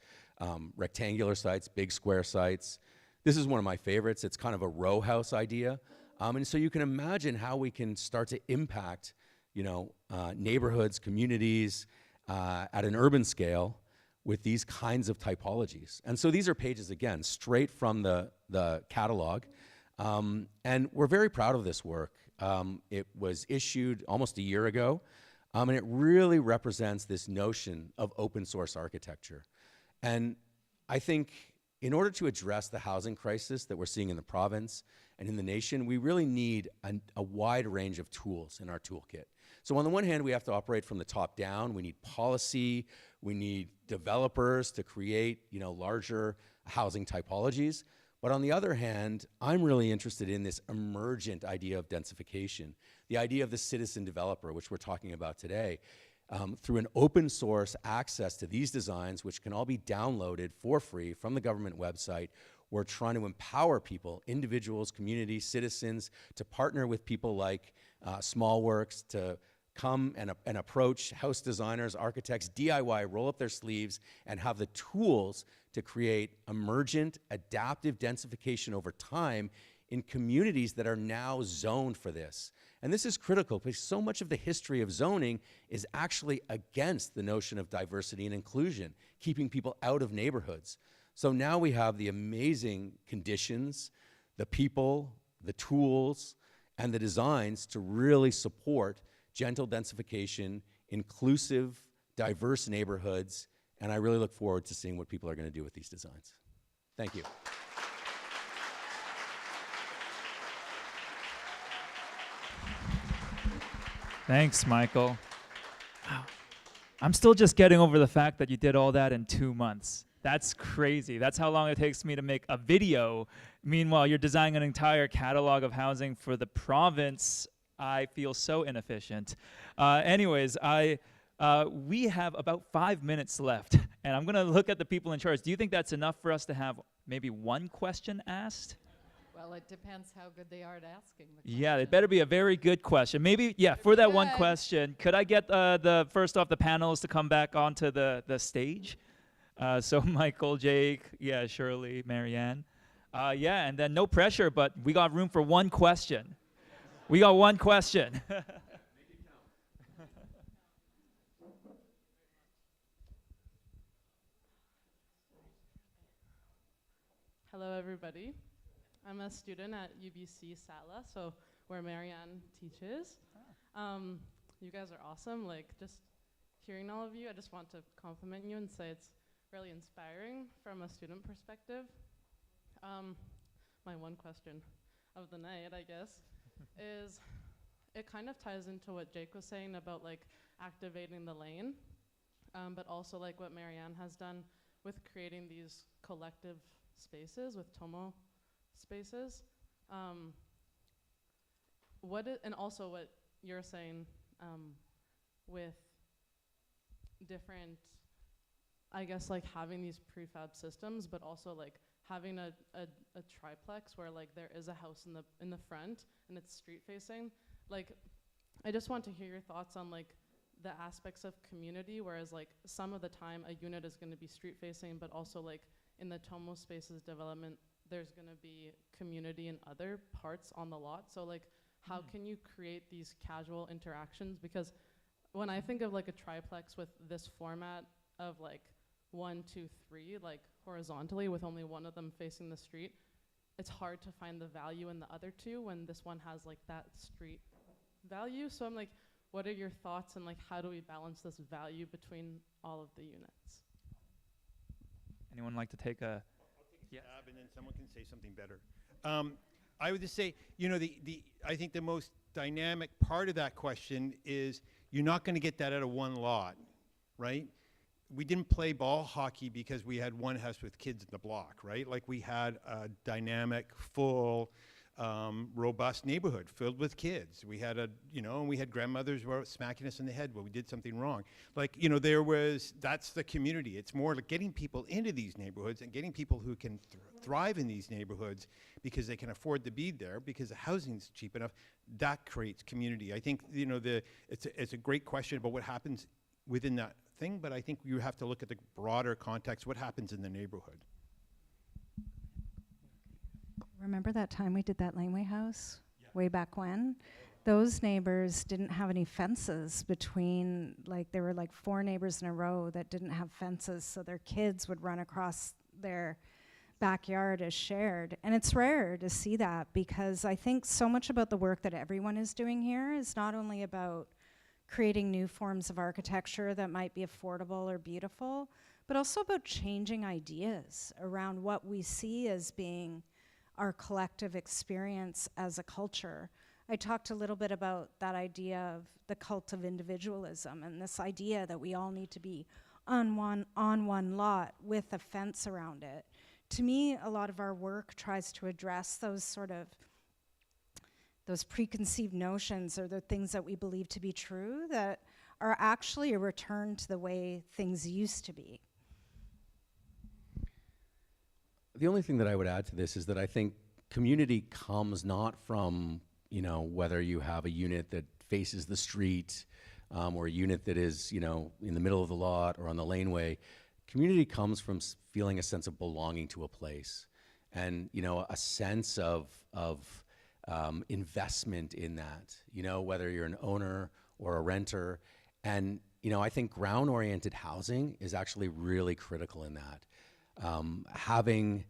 rectangular sites, big square sites. This is one of my favorites. It's kind of a row house idea. And so you can imagine how we can start to impact, neighborhoods, communities at an urban scale with these kinds of typologies. And so these are pages, again, straight from the catalog. And we're very proud of this work. It was issued almost a year ago, and it really represents this notion of open source architecture. And I think in order to address the housing crisis that we're seeing in the province and in the nation, we really need a wide range of tools in our toolkit. So on the one hand, we have to operate from the top down. We need policy. We need developers to create, larger housing typologies. But on the other hand, I'm really interested in this emergent idea of densification, the idea of the citizen developer, which we're talking about today, through an open source access to these designs, which can all be downloaded for free from the government website. We're trying to empower people, individuals, communities, citizens, to partner with people like SmallWorks, to come and approach house designers, architects, DIY, roll up their sleeves, and have the tools to create emergent, adaptive densification over time in communities that are now zoned for this. And this is critical because so much of the history of zoning is actually against the notion of diversity and inclusion, keeping people out of neighborhoods. So now we have the amazing conditions, the people, the tools, and the designs to really support gentle densification, inclusive, diverse neighborhoods, and I really look forward to seeing what people are going to do with these designs. Thank you. Thanks, Michael. Wow. I'm still just getting over the fact that you did all that in 2 months. That's crazy. That's how long it takes me to make a video. Meanwhile, you're designing an entire catalog of housing for the province. I feel so inefficient. Anyways, we have about 5 minutes left, and I'm going to look at the people in charge. Do you think that's enough for us to have maybe one question asked? Well, it depends how good they are at asking the question. Yeah, it better be a very good question. Maybe, yeah, for that one Good. question, could I get the first off the panelists to come back onto the stage? So Michael, Jake, yeah, Shirley, Marianne. Yeah, and then no pressure, but we got room for one question. We got one question. Hello, everybody. I'm a student at UBC Satla, so where Marianne teaches. You guys are awesome. Like, just hearing all of you, I just want to compliment you and say it's really inspiring from a student perspective. My one question of the night, I guess, is it kind of ties into what Jake was saying about like activating the lane, but also like what Marianne has done with creating these collective spaces with Tomo spaces. And also what you're saying with different, I guess, like having these prefab systems, but also like having a triplex where like there is a house in the front and it's street facing. Like, I just want to hear your thoughts on like the aspects of community, whereas like some of the time a unit is going to be street facing, but also like in the Tomo Spaces development, there's going to be community in other parts on the lot. So like, how can you create these casual interactions? Because when I think of like a triplex with this format of like 1, 2, 3, like horizontally with only one of them facing the street, it's hard to find the value in the other two when this one has like that street value. So I'm like, what are your thoughts and like how do we balance this value between all of the units? Anyone like to take a? Yes. And then someone can say something better. I would just say, you know, I think the most dynamic part of that question is you're not going to get that out of one lot, right? We didn't play ball hockey because we had one house with kids in the block, right? Like we had a dynamic, full, robust neighborhood filled with kids. We had and we had grandmothers who were smacking us in the head when we did something wrong. Like, you know, that's the community. It's more like getting people into these neighborhoods and getting people who can thrive in these neighborhoods because they can afford to be there because the housing's cheap enough. That creates community. I think, you know, it's a great question about what happens within that thing, but I think you have to look at the broader context, what happens in the neighborhood. Remember that time we did that laneway house way back when? Those neighbors didn't have any fences between, like there were like 4 neighbors in a row that didn't have fences, so their kids would run across their backyard as shared. And it's rare to see that because I think so much about the work that everyone is doing here is not only about creating new forms of architecture that might be affordable or beautiful, but also about changing ideas around what we see as being our collective experience as a culture. I talked a little bit about that idea of the cult of individualism and this idea that we all need to be on one lot with a fence around it. To me, a lot of our work tries to address those preconceived notions or the things that we believe to be true that are actually a return to the way things used to be. The only thing that I would add to this is that I think community comes not from, you know, whether you have a unit that faces the street or a unit that is, you know, in the middle of the lot or on the laneway. Community comes from feeling a sense of belonging to a place and, you know, a sense of investment in that, you know, whether you're an owner or a renter. And, you know, I think ground-oriented housing is actually really critical in that. Having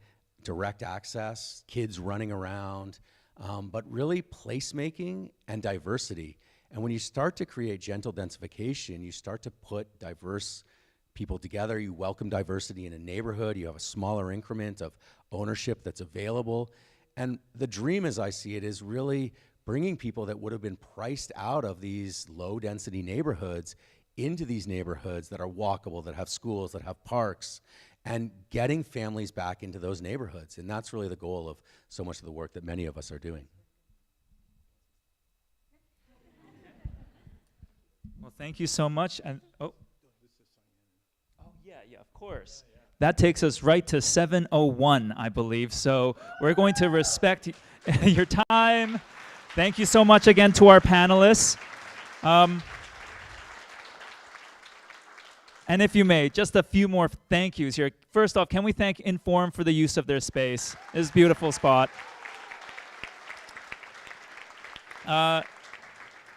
direct access, kids running around, but really placemaking and diversity. And when you start to create gentle densification, you start to put diverse people together, you welcome diversity in a neighborhood, you have a smaller increment of ownership that's available. And the dream, as I see it, is really bringing people that would have been priced out of these low density neighborhoods into these neighborhoods that are walkable, that have schools, that have parks, and getting families back into those neighborhoods. And that's really the goal of so much of the work that many of us are doing. Well, thank you so much. And yeah, of course. That takes us right to 7:01, I believe. So we're going to respect your time. Thank you so much again to our panelists. And if you may, just a few more thank yous here. First off, can we thank Inform for the use of their space? This is a beautiful spot.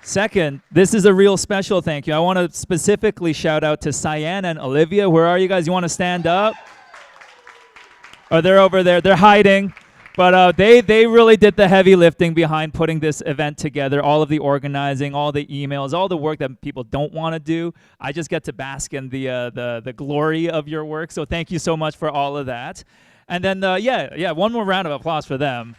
Second, this is a real special thank you. I want to specifically shout out to Cyan and Olivia. Where are you guys? You want to stand up? Oh, they're over there. They're hiding. But they really did the heavy lifting behind putting this event together, all of the organizing, all the emails, all the work that people don't want to do. I just get to bask in the glory of your work. So thank you so much for all of that. And then, one more round of applause for them.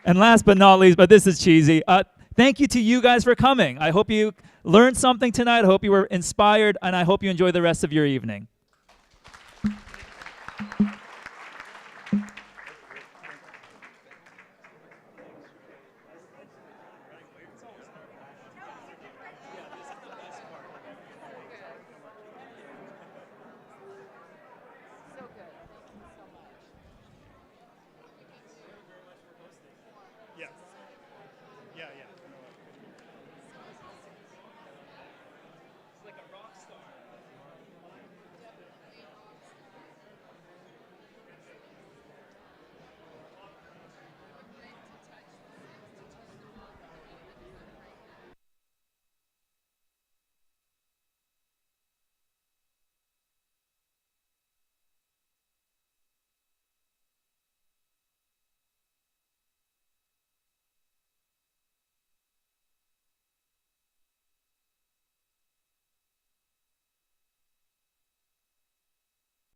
And last but not least, but this is cheesy, thank you to you guys for coming. I hope you learned something tonight. I hope you were inspired, and I hope you enjoy the rest of your evening.